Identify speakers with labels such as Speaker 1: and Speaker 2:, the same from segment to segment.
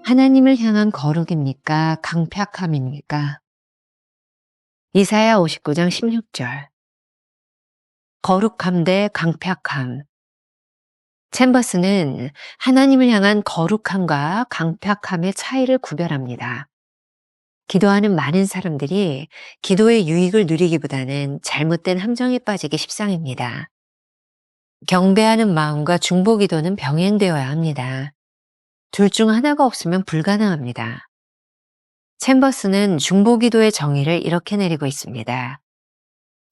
Speaker 1: 하나님을 향한 거룩입니까? 강팍함입니까? 이사야 59장 16절. 거룩함 대 강팍함. 챔버스는 하나님을 향한 거룩함과 강팍함의 차이를 구별합니다. 기도하는 많은 사람들이 기도의 유익을 누리기보다는 잘못된 함정에 빠지기 십상입니다. 경배하는 마음과 중보 기도는 병행되어야 합니다. 둘 중 하나가 없으면 불가능합니다. 챔버스는 중보 기도의 정의를 이렇게 내리고 있습니다.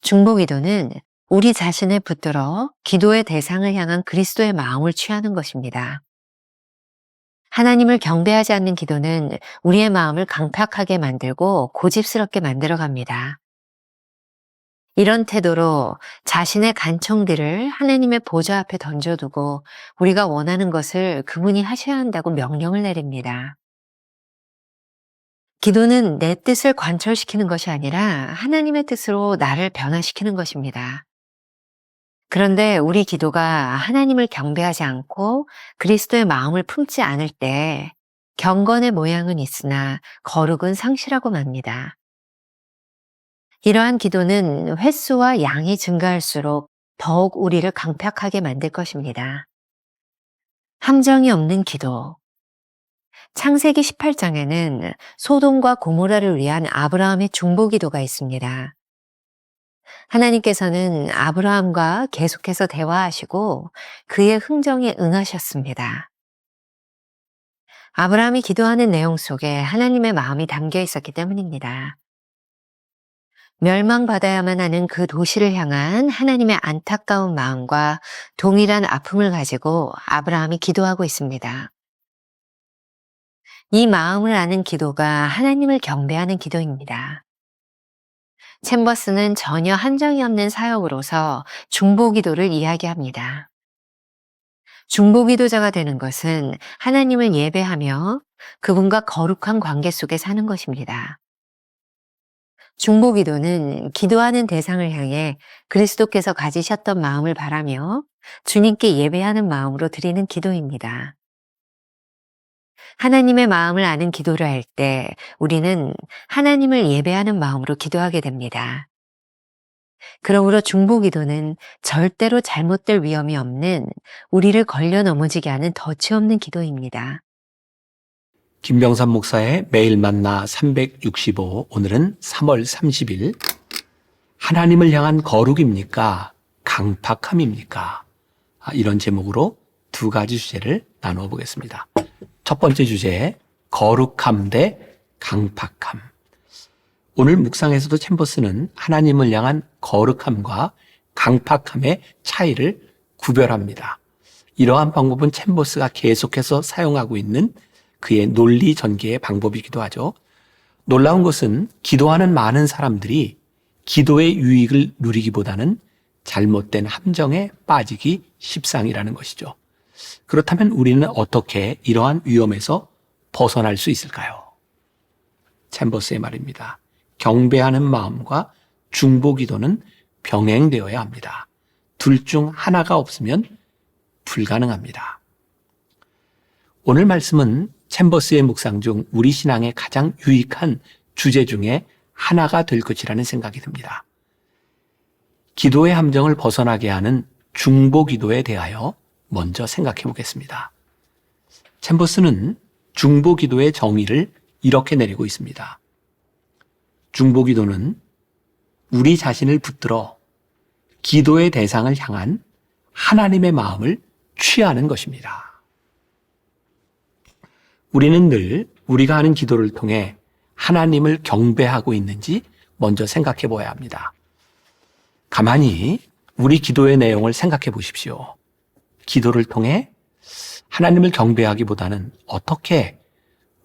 Speaker 1: 중보 기도는 우리 자신을 붙들어 기도의 대상을 향한 그리스도의 마음을 취하는 것입니다. 하나님을 경배하지 않는 기도는 우리의 마음을 강팍하게 만들고 고집스럽게 만들어갑니다. 이런 태도로 자신의 간청들을 하나님의 보좌 앞에 던져두고 우리가 원하는 것을 그분이 하셔야 한다고 명령을 내립니다. 기도는 내 뜻을 관철시키는 것이 아니라 하나님의 뜻으로 나를 변화시키는 것입니다. 그런데 우리 기도가 하나님을 경배하지 않고 그리스도의 마음을 품지 않을 때 경건의 모양은 있으나 거룩은 상실하고 맙니다. 이러한 기도는 횟수와 양이 증가할수록 더욱 우리를 강팍하게 만들 것입니다. 함정이 없는 기도. 창세기 18장에는 소돔과 고모라를 위한 아브라함의 중보 기도가 있습니다. 하나님께서는 아브라함과 계속해서 대화하시고 그의 흥정에 응하셨습니다. 아브라함이 기도하는 내용 속에 하나님의 마음이 담겨 있었기 때문입니다. 멸망받아야만 하는 그 도시를 향한 하나님의 안타까운 마음과 동일한 아픔을 가지고 아브라함이 기도하고 있습니다. 이 마음을 아는 기도가 하나님을 경배하는 기도입니다. 챔버스는 전혀 한정이 없는 사역으로서 중보기도를 이야기합니다. 중보기도자가 되는 것은 하나님을 예배하며 그분과 거룩한 관계 속에 사는 것입니다. 중보기도는 기도하는 대상을 향해 그리스도께서 가지셨던 마음을 바라며 주님께 예배하는 마음으로 드리는 기도입니다. 하나님의 마음을 아는 기도를 할 때 우리는 하나님을 예배하는 마음으로 기도하게 됩니다. 그러므로 중보기도는 절대로 잘못될 위험이 없는 우리를 걸려 넘어지게 하는 덫이 없는 기도입니다.
Speaker 2: 김병삼 목사의 매일 만나 365, 오늘은 3월 30일. 하나님을 향한 거룩입니까? 강팍함입니까? 이런 제목으로 두 가지 주제를 나누어 보겠습니다. 첫 번째 주제, 거룩함 대 강팍함. 오늘 묵상에서도 챔버스는 하나님을 향한 거룩함과 강팍함의 차이를 구별합니다. 이러한 방법은 챔버스가 계속해서 사용하고 있는 그의 논리 전개의 방법이기도 하죠. 놀라운 것은 기도하는 많은 사람들이 기도의 유익을 누리기보다는 잘못된 함정에 빠지기 십상이라는 것이죠. 그렇다면 우리는 어떻게 이러한 위험에서 벗어날 수 있을까요? 챔버스의 말입니다. 경배하는 마음과 중보 기도는 병행되어야 합니다. 둘 중 하나가 없으면 불가능합니다. 오늘 말씀은 챔버스의 묵상 중 우리 신앙에 가장 유익한 주제 중에 하나가 될 것이라는 생각이 듭니다. 기도의 함정을 벗어나게 하는 중보 기도에 대하여 먼저 생각해 보겠습니다. 챔버스는 중보 기도의 정의를 이렇게 내리고 있습니다. 중보 기도는 우리 자신을 붙들어 기도의 대상을 향한 하나님의 마음을 취하는 것입니다. 우리는 늘 우리가 하는 기도를 통해 하나님을 경배하고 있는지 먼저 생각해 보아야 합니다. 가만히 우리 기도의 내용을 생각해 보십시오. 기도를 통해 하나님을 경배하기보다는 어떻게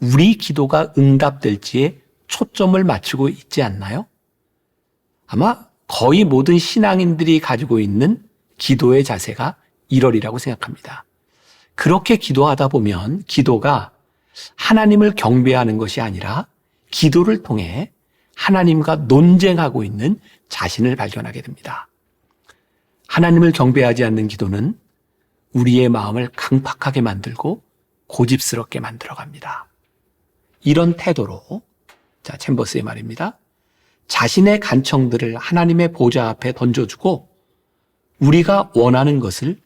Speaker 2: 우리 기도가 응답될지에 초점을 맞추고 있지 않나요? 아마 거의 모든 신앙인들이 가지고 있는 기도의 자세가 이러리라고 생각합니다. 그렇게 기도하다 보면 기도가 하나님을 경배하는 것이 아니라 기도를 통해 하나님과 논쟁하고 있는 자신을 발견하게 됩니다. 하나님을 경배하지 않는 기도는 우리의 마음을 강팍하게 만들고 고집스럽게 만들어갑니다. 이런 태도로, 자, 챔버스의 말입니다. 자신의 간청들을 하나님의 보좌 앞에 던져주고 우리가 원하는 것을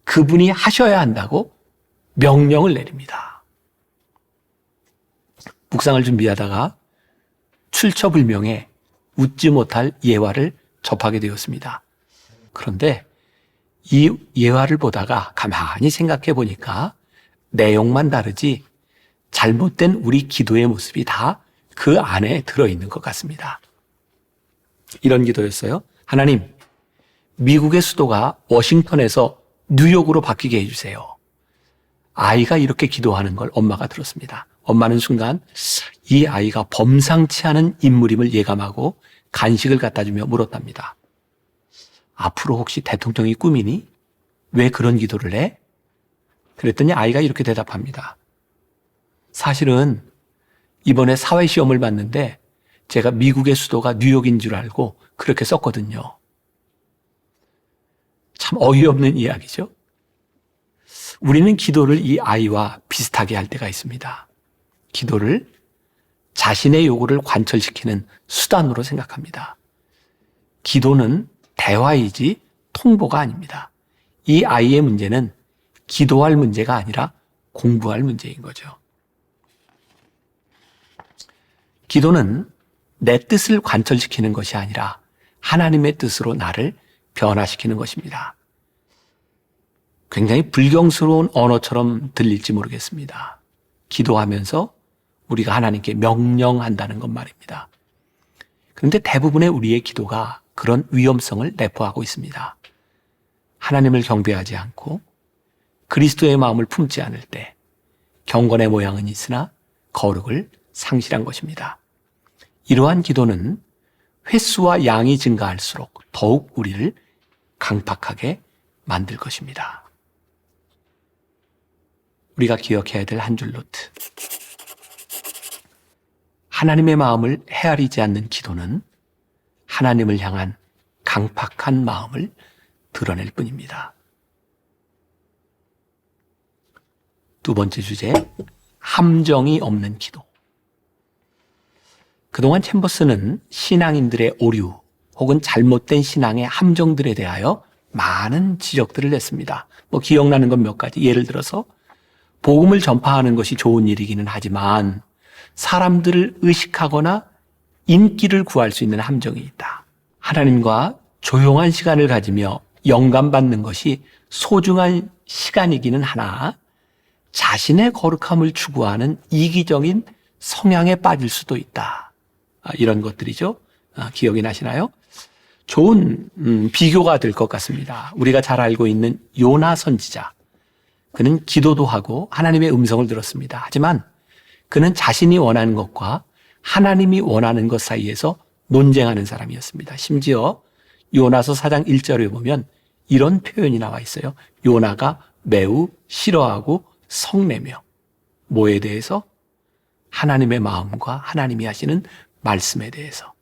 Speaker 2: 그분이 하셔야 한다고 명령을 내립니다. 묵상을 준비하다가 출처불명의 웃지 못할 예화를 접하게 되었습니다. 그런데 이 예화를 보다가 가만히 생각해 보니까 내용만 다르지 잘못된 우리 기도의 모습이 다 그 안에 들어있는 것 같습니다. 이런 기도였어요. 하나님, 미국의 수도가 워싱턴에서 뉴욕으로 바뀌게 해주세요. 아이가 이렇게 기도하는 걸 엄마가 들었습니다. 엄마는 순간 이 아이가 범상치 않은 인물임을 예감하고 간식을 갖다 주며 물었답니다. 앞으로 혹시 대통령이 꿈이니? 왜 그런 기도를 해? 그랬더니 아이가 이렇게 대답합니다. 사실은 이번에 사회시험을 봤는데 제가 미국의 수도가 뉴욕인 줄 알고 그렇게 썼거든요. 참 어이없는 이야기죠. 우리는 기도를 이 아이와 비슷하게 할 때가 있습니다. 기도를 자신의 요구를 관철시키는 수단으로 생각합니다. 기도는 대화이지 통보가 아닙니다. 이 아이의 문제는 기도할 문제가 아니라 공부할 문제인 거죠. 기도는 내 뜻을 관철시키는 것이 아니라 하나님의 뜻으로 나를 변화시키는 것입니다. 굉장히 불경스러운 언어처럼 들릴지 모르겠습니다. 기도하면서 우리가 하나님께 명령한다는 것 말입니다. 그런데 대부분의 우리의 기도가 그런 위험성을 내포하고 있습니다. 하나님을 경배하지 않고 그리스도의 마음을 품지 않을 때 경건의 모양은 있으나 거룩을 상실한 것입니다. 이러한 기도는 횟수와 양이 증가할수록 더욱 우리를 강팍하게 만들 것입니다. 우리가 기억해야 될 한 줄 노트. 하나님의 마음을 헤아리지 않는 기도는 하나님을 향한 강팍한 마음을 드러낼 뿐입니다. 두 번째 주제, 함정이 없는 기도. 그동안 챔버스는 신앙인들의 오류 혹은 잘못된 신앙의 함정들에 대하여 많은 지적들을 냈습니다. 기억나는 건 몇 가지. 예를 들어서 복음을 전파하는 것이 좋은 일이기는 하지만 사람들을 의식하거나 인기를 구할 수 있는 함정이 있다. 하나님과 조용한 시간을 가지며 영감받는 것이 소중한 시간이기는 하나 자신의 거룩함을 추구하는 이기적인 성향에 빠질 수도 있다. 이런 것들이죠. 기억이 나시나요? 좋은 비교가 될 것 같습니다. 우리가 잘 알고 있는 요나 선지자. 그는 기도도 하고 하나님의 음성을 들었습니다. 하지만 그는 자신이 원하는 것과 하나님이 원하는 것 사이에서 논쟁하는 사람이었습니다. 심지어 요나서 4장 1절에 보면 이런 표현이 나와 있어요. 요나가 매우 싫어하고 성내며 뭐에 대해서? 하나님의 마음과 하나님이 하시는 말씀에 대해서.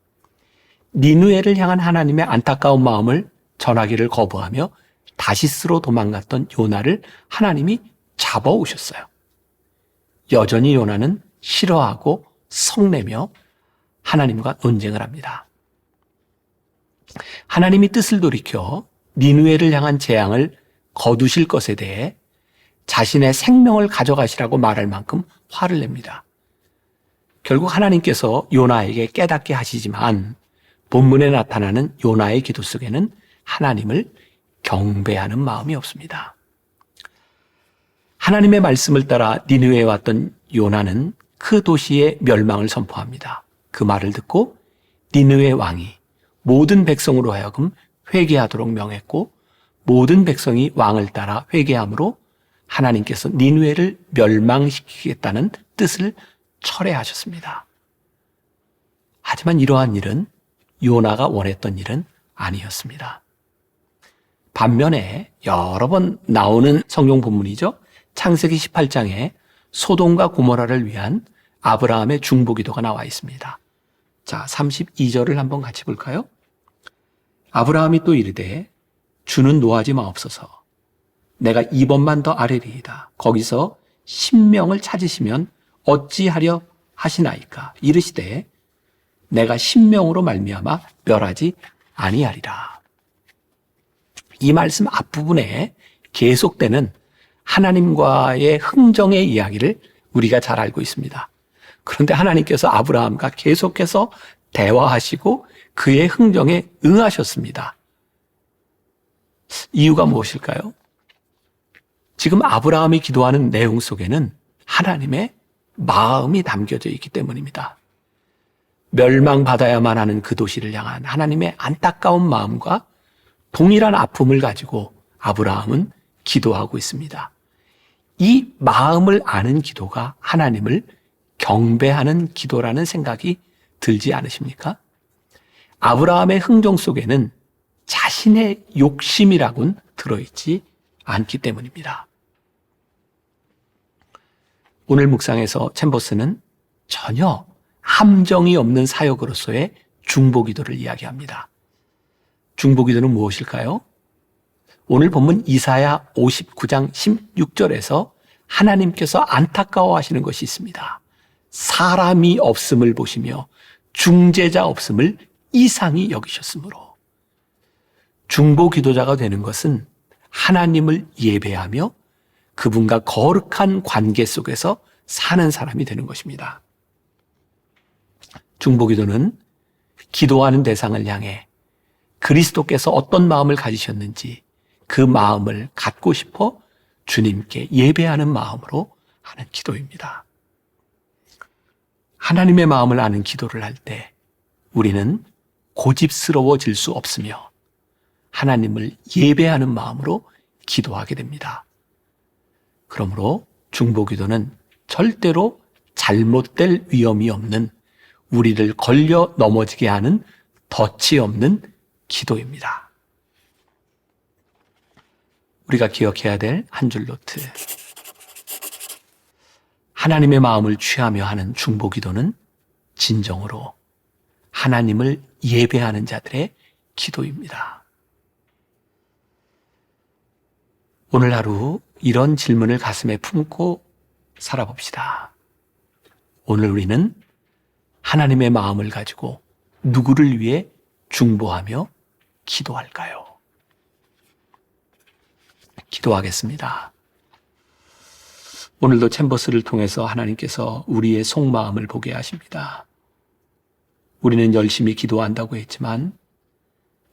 Speaker 2: 니느웨를 향한 하나님의 안타까운 마음을 전하기를 거부하며 다시스로 도망갔던 요나를 하나님이 잡아오셨어요. 여전히 요나는 싫어하고 성내며 하나님과 논쟁을 합니다. 하나님이 뜻을 돌이켜 니느웨를 향한 재앙을 거두실 것에 대해 자신의 생명을 가져가시라고 말할 만큼 화를 냅니다. 결국 하나님께서 요나에게 깨닫게 하시지만 본문에 나타나는 요나의 기도 속에는 하나님을 경배하는 마음이 없습니다. 하나님의 말씀을 따라 니느웨에 왔던 요나는 그 도시의 멸망을 선포합니다. 그 말을 듣고 니느웨 왕이 모든 백성으로 하여금 회개하도록 명했고 모든 백성이 왕을 따라 회개함으로 하나님께서 니느웨를 멸망시키겠다는 뜻을 철회하셨습니다. 하지만 이러한 일은 요나가 원했던 일은 아니었습니다. 반면에 여러 번 나오는 성경 본문이죠. 창세기 18장에 소돔과 고모라를 위한 아브라함의 중보기도가 나와 있습니다. 자, 32절을 한번 같이 볼까요? 아브라함이 또 이르되 주는 노하지 마옵소서. 내가 2번만 더 아뢰리이다. 거기서 10명을 찾으시면 어찌하려 하시나이까 이르시되 내가 신명으로 말미암아 멸하지 아니하리라. 이 말씀 앞부분에 계속되는 하나님과의 흥정의 이야기를 우리가 잘 알고 있습니다. 그런데 하나님께서 아브라함과 계속해서 대화하시고 그의 흥정에 응하셨습니다. 이유가 무엇일까요? 지금 아브라함이 기도하는 내용 속에는 하나님의 마음이 담겨져 있기 때문입니다. 멸망받아야만 하는 그 도시를 향한 하나님의 안타까운 마음과 동일한 아픔을 가지고 아브라함은 기도하고 있습니다. 이 마음을 아는 기도가 하나님을 경배하는 기도라는 생각이 들지 않으십니까? 아브라함의 흥정 속에는 자신의 욕심이라고는 들어있지 않기 때문입니다. 오늘 묵상에서 챔버스는 전혀 함정이 없는 사역으로서의 중보기도를 이야기합니다. 중보기도는 무엇일까요? 오늘 본문 이사야 59장 16절에서 하나님께서 안타까워하시는 것이 있습니다. 사람이 없음을 보시며 중재자 없음을 이상히 여기셨으므로. 중보기도자가 되는 것은 하나님을 예배하며 그분과 거룩한 관계 속에서 사는 사람이 되는 것입니다. 중보기도는 기도하는 대상을 향해 그리스도께서 어떤 마음을 가지셨는지 그 마음을 갖고 싶어 주님께 예배하는 마음으로 하는 기도입니다. 하나님의 마음을 아는 기도를 할 때 우리는 고집스러워질 수 없으며 하나님을 예배하는 마음으로 기도하게 됩니다. 그러므로 중보기도는 절대로 잘못될 위험이 없는, 우리를 걸려 넘어지게 하는 덫이 없는 기도입니다. 우리가 기억해야 될 한 줄 노트. 하나님의 마음을 취하며 하는 중보기도는 진정으로 하나님을 예배하는 자들의 기도입니다. 오늘 하루 이런 질문을 가슴에 품고 살아봅시다. 오늘 우리는 하나님의 마음을 가지고 누구를 위해 중보하며 기도할까요? 기도하겠습니다. 오늘도 챔버스를 통해서 하나님께서 우리의 속마음을 보게 하십니다. 우리는 열심히 기도한다고 했지만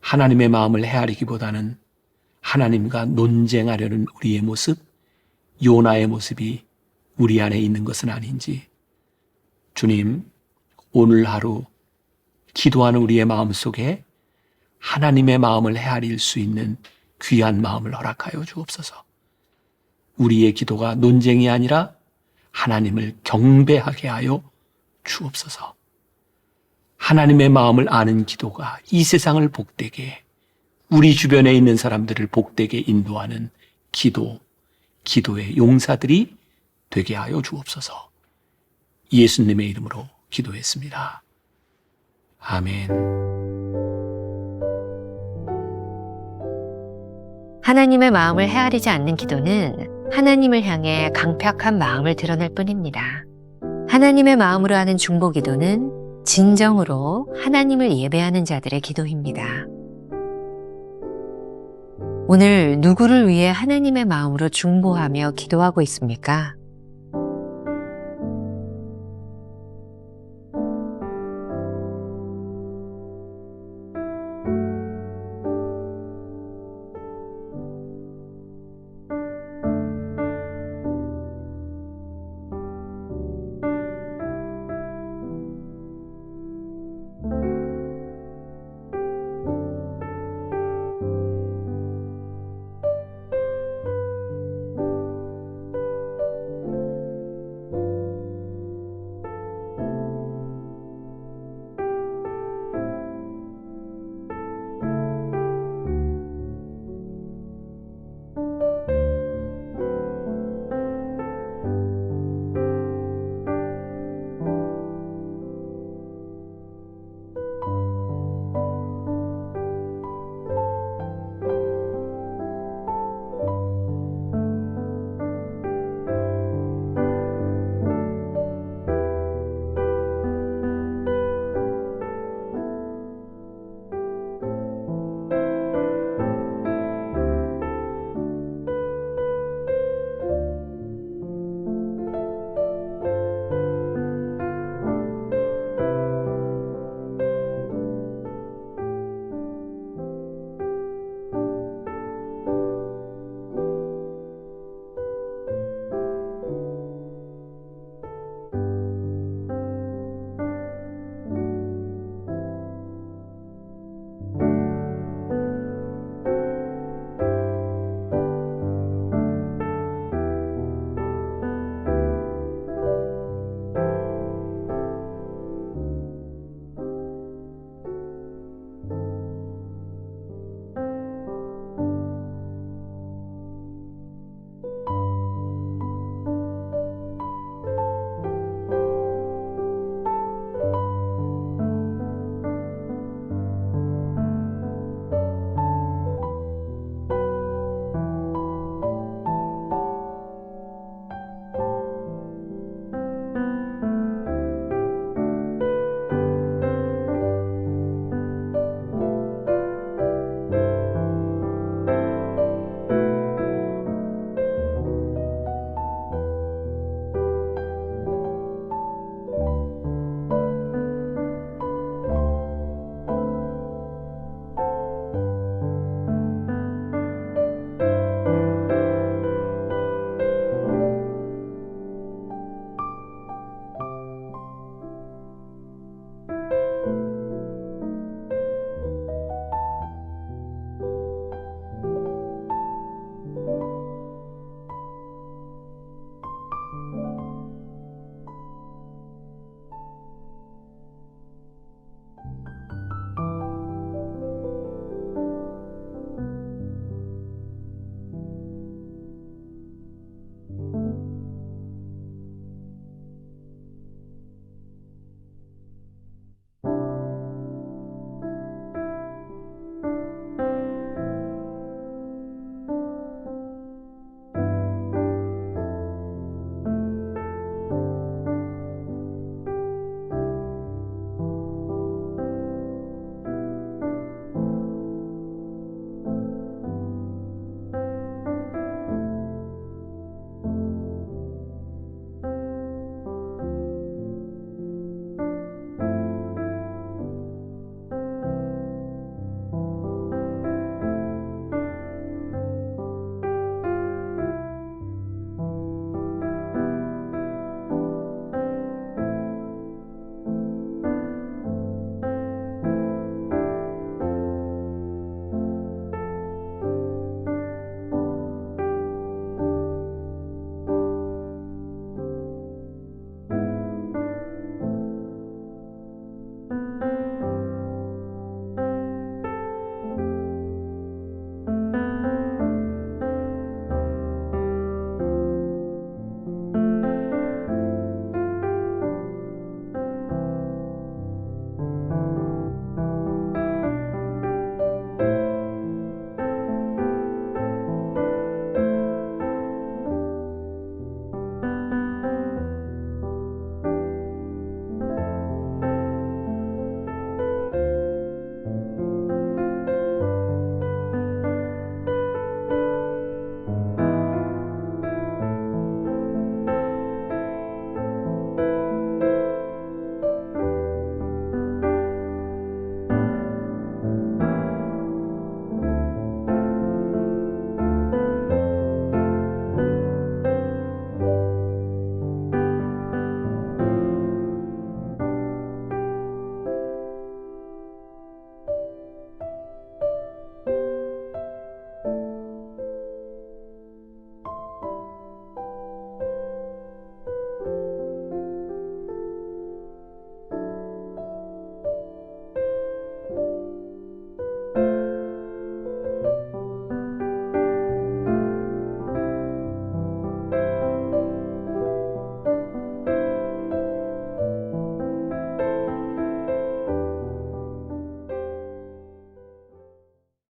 Speaker 2: 하나님의 마음을 헤아리기보다는 하나님과 논쟁하려는 우리의 모습, 요나의 모습이 우리 안에 있는 것은 아닌지, 주님, 오늘 하루 기도하는 우리의 마음 속에 하나님의 마음을 헤아릴 수 있는 귀한 마음을 허락하여 주옵소서. 우리의 기도가 논쟁이 아니라 하나님을 경배하게 하여 주옵소서. 하나님의 마음을 아는 기도가 이 세상을 복되게, 우리 주변에 있는 사람들을 복되게 인도하는 기도의 용사들이 되게 하여 주옵소서. 예수님의 이름으로 기도했습니다. 아멘.
Speaker 1: 하나님의 마음을 헤아리지 않는 기도는 하나님을 향해 강팍한 마음을 드러낼 뿐입니다. 하나님의 마음으로 하는 중보기도는 진정으로 하나님을 예배하는 자들의 기도입니다. 오늘 누구를 위해 하나님의 마음으로 중보하며 기도하고 있습니까?